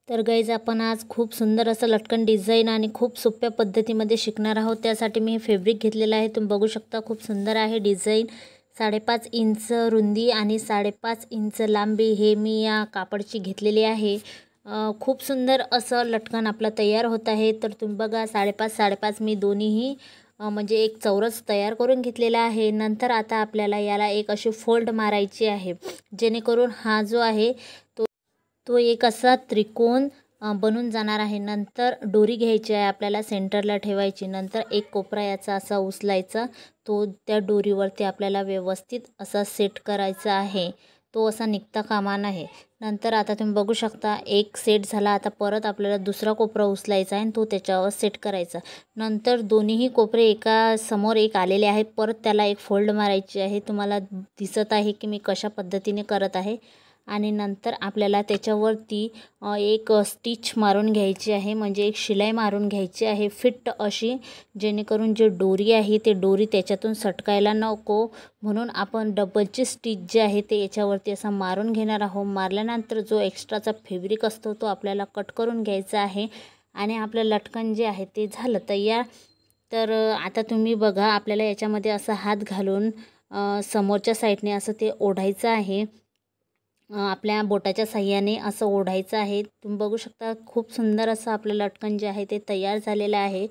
तर गाईज आपण आज खूप सुंदर असं लटकन डिझाईन आणि खूप सोप्या पद्धतीमध्ये शिकणार आहोत। त्यासाठी मी हे फॅब्रिक घेतलेलं आहे। तुम्ही बघू शकता खूप सुंदर आहे डिझाईन। 5.5 इंच रुंदी आणि 5.5 इंच लांबी हे मी या कापडची घेतलेली आहे। खूप सुंदर असं लटकन आपला तयार होत आहे। तर तुम्ही बघा 5.5 मी दोन्हीही म्हणजे एक चौरस तयार करून घेतलेला आहे। नंतर आता आपल्याला याला एक अशी फोल्ड मारायची आहे, जेणेकरून हा जो आहे तो एक असा त्रिकोण बनून जाणार आहे। नंतर दोरी घ्यायची आहे आपल्याला, सेंटरला ठेवायची। नंतर एक कोपरा याचा असा उचलायचा, तो त्या दोरीवरती आपल्याला व्यवस्थित असा सेट करायचा आहे, तो असा निघता कामा नये। नंतर आता तुम्ही बघू शकता एक सेट झाला। आता परत आपल्याला दुसरा कोपरा उचलायचा आहे आणि तो त्याच्यावर सेट करायचा। नंतर दोन्हीही कोपरे एका समोर एक आलेले आहेत, परत त्याला एक फोल्ड मारायची आहे। तुम्हाला दिसत आहे की मी कशा पद्धतीने करत आहे। आणि नंतर आपल्याला त्याच्यावरती एक स्टिच मारून घ्यायची आहे, म्हणजे एक शिलाई मारून घ्यायची आहे फिट अशी, जेणेकरून जे दोरी आहे ते दोरी त्याच्यातून सटकायला नको, म्हणून आपण डबलची स्टिच जे आहे ते याच्यावरती असा मारून घेणार आहोत। मारल्यानंतर जो एक्स्ट्राचा फॅब्रिक असतो तो आपल्याला कट करून घ्यायचा आहे आणि आपलं लटकन जे आहे ते झालं तयार। तर आता तुम्ही बघा आपल्याला याच्यामध्ये असा हात घालून समोरच्या साईडने असं ते ओढायचं आहे, आपल्या बोटाच्या साहाय्याने असं ओढायचं आहे। तुम्ही बघू शकता खूप सुंदर असं आपलं लटकन जे आहे ते तयार झालेलं आहे।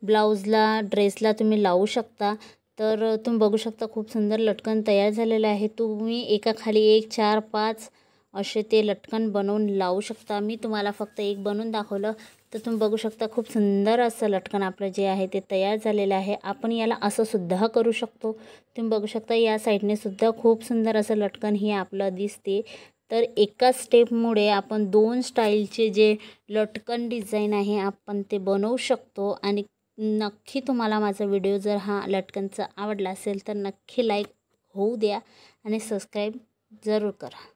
ब्लाऊजला ड्रेसला तुम्ही लावू शकता। तर तुम्ही बघू शकता खूप सुंदर लटकन तयार झालेलं आहे। तुम्ही एकाखाली एक 4-5 असे ते लटकन बनवून लावू शकता। मी तुम्हाला फक्त एक बनवून दाखवलं। तर तुम्ही बघू शकता खूप सुंदर असं लटकन आपलं जे आहे ते तयार झालेलं आहे। आपण याला असं सुद्धा करू शकतो। तुम्ही बघू शकता या साईडने सुद्धा खूप सुंदर असं लटकन हे आपलं दिसते। तर एका स्टेपमुळे आपण 2 स्टाईलचे जे लटकन डिझाईन आहे आपण ते बनवू शकतो। आणि नक्की तुम्हाला माझा व्हिडिओ जर हा लटकनचा आवडला असेल तर नक्की लाईक होऊ द्या आणि सबस्क्राईब जरूर करा।